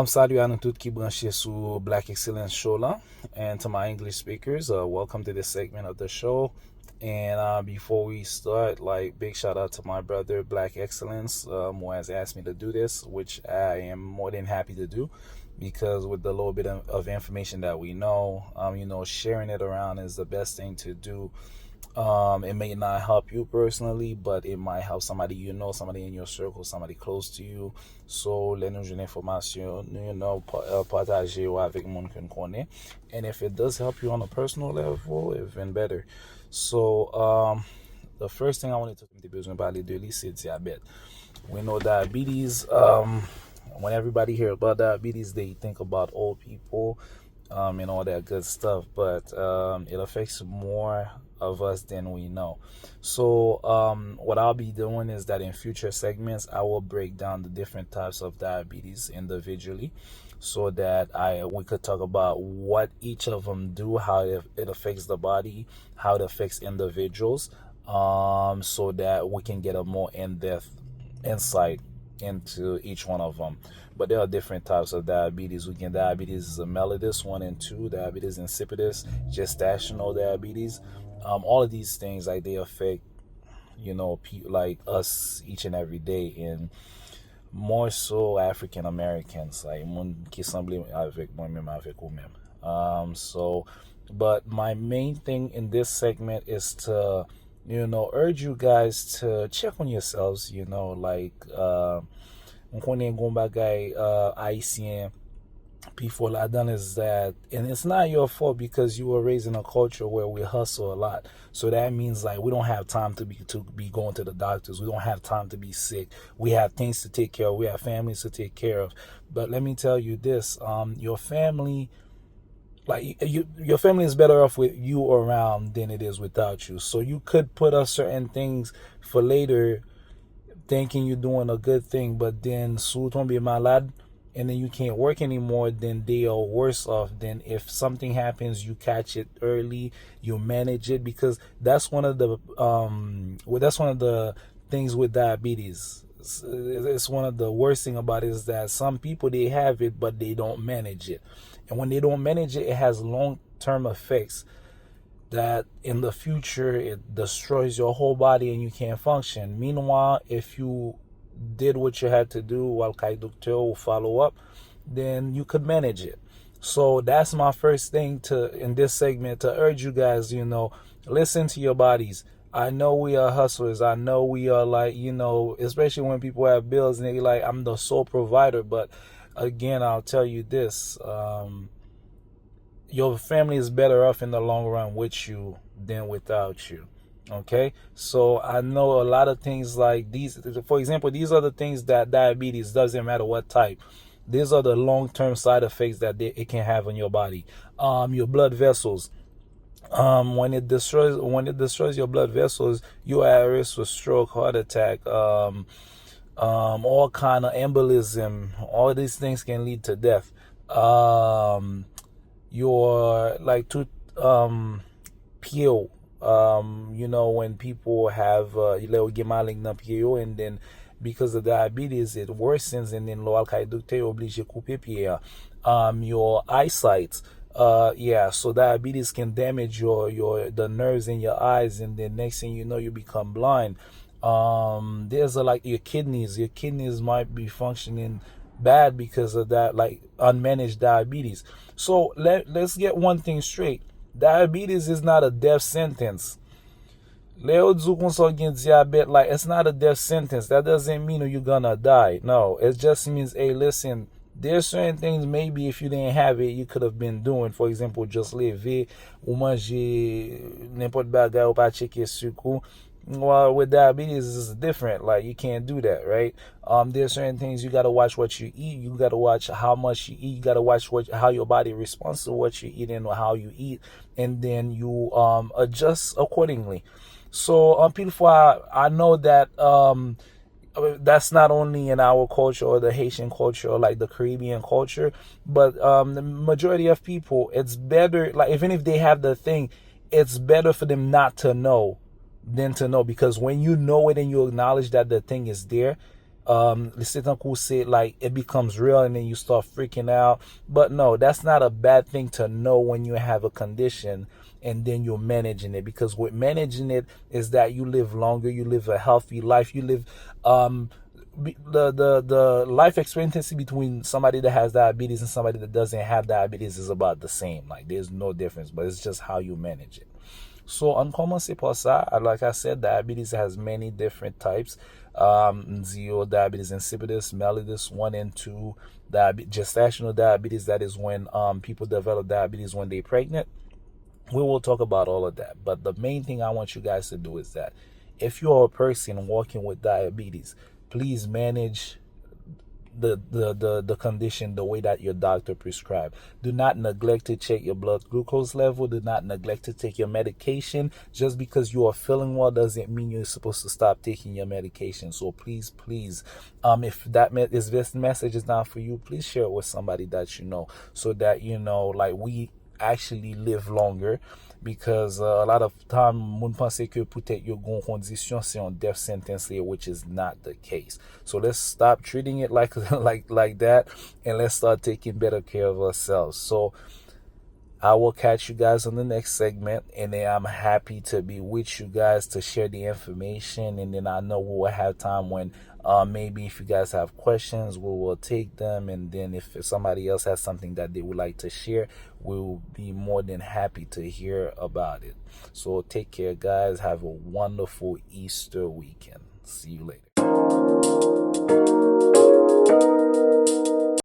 Salut à nous tous qui branchés sur Black Excellence Show là. And to my English speakers, welcome to this segment of the show. And before we start, like, big shout out to my brother Black Excellence, who has asked me to do this, which I am more than happy to do, because with the little bit of information that we know, sharing it around is the best thing to do. It may not help you personally, but it might help somebody you know, somebody in your circle, somebody close to you. So, les nous une information, partager avec monde que nous connaît. And if it does help you on a personal level, even better. So, the first thing I wanted to besoin parler de lui, c'est diabète. We know diabetes. When everybody hears about diabetes, they think about old people, and all that good stuff. But it affects more of us than we know. So what I'll be doing is that in future segments, I will break down the different types of diabetes individually, so that we could talk about what each of them do, how it affects the body, how it affects individuals, so that we can get a more in-depth insight into each one of them. But there are different types of diabetes. We can diabetes mellitus 1 and 2, diabetes insipidus, gestational diabetes. All of these things, like, they affect, like us each and every day, and more so African Americans, like moun qui semble avec moi-même avec vous-même. So, but my main thing in this segment is to, urge you guys to check on yourselves. Like, on connaît gon bagay haïtien. Before la done is that, and it's not your fault, because you were raised in a culture where we hustle a lot. So that means, like, we don't have time to be going to the doctors. We don't have time to be sick. We have things to take care of. We have families to take care of. But let me tell you this: your family, your family is better off with you around than it is without you. So you could put up certain things for later, thinking you're doing a good thing, but then sou tombe malade, and then you can't work anymore, then they are worse off than if something happens, you catch it early, you manage it, because that's one of the things with diabetes. It's one of the worst thing about it is that some people, they have it, but they don't manage it. And when they don't manage it, it has long-term effects that in the future, it destroys your whole body and you can't function. Meanwhile, if you did what you had to do while doctor will follow up, then you could manage it. So that's my first thing in this segment, to urge you guys, listen to your bodies. I know we are hustlers. I know we are, like, especially when people have bills and they're like, I'm the sole provider. But again, I'll tell you this, your family is better off in the long run with you than without you. Okay, so I know a lot of things like these. For example, these are the things that diabetes, doesn't matter what type. These are the long-term side effects that it can have on your body. Your blood vessels. When it destroys your blood vessels, you are at risk for stroke, heart attack, all kind of embolism. All these things can lead to death. Your tooth peel. When people have and then because of diabetes it worsens, and then your eyesight, so diabetes can damage the nerves in your eyes, and then next thing you know, you become blind. There's your kidneys might be functioning bad because of that, like unmanaged diabetes. So let's get one thing straight. Diabetes is not a death sentence. It's not a death sentence. That doesn't mean you're gonna die. No, it just means, hey, listen, there's certain things maybe if you didn't have it, you could have been doing. For example, just lever ou manger n'importe bagay ou pas checker sucre. Well, with diabetes, it's different. Like, you can't do that, right? There's certain things you gotta watch what you eat. You gotta watch how much you eat. You gotta watch how your body responds to what you eat and how you eat, and then you adjust accordingly. So, I know that that's not only in our culture or the Haitian culture or like the Caribbean culture, but the majority of people, it's better, like, even if they have the thing, it's better for them not to know than to know, because when you know it and you acknowledge that the thing is there, c'est un coup, say like it becomes real and then you start freaking out. But no, that's not a bad thing to know when you have a condition and then you're managing it, because with managing it is that you live longer, you live a healthy life, you live the life expectancy between somebody that has diabetes and somebody that doesn't have diabetes is about the same. Like there's no difference, but it's just how you manage it. So on commence par ça, like I said, diabetes has many different types. Zero diabetes insipidus, mellitus 1 and 2, gestational diabetes, that is when people develop diabetes when they're pregnant. We will talk about all of that. But the main thing I want you guys to do is that if you're a person walking with diabetes, please manage the condition the way that your doctor prescribed. Do not neglect to check your blood glucose level. Do not neglect to take your medication. Just because you are feeling well doesn't mean you're supposed to stop taking your medication. So please, if this message is not for you, please share it with somebody that you know, so that like we actually live longer. Because a lot of time moun pense que peut-être yo gon condition c'est on death sentence here, which is not the case. So let's stop treating it like like that, and let's start taking better care of ourselves. So I will catch you guys on the next segment, and then I'm happy to be with you guys to share the information. And then I know we will have time when maybe if you guys have questions, we will take them. And then if somebody else has something that they would like to share, we'll be more than happy to hear about it. So take care, guys. Have a wonderful Easter weekend. See you later.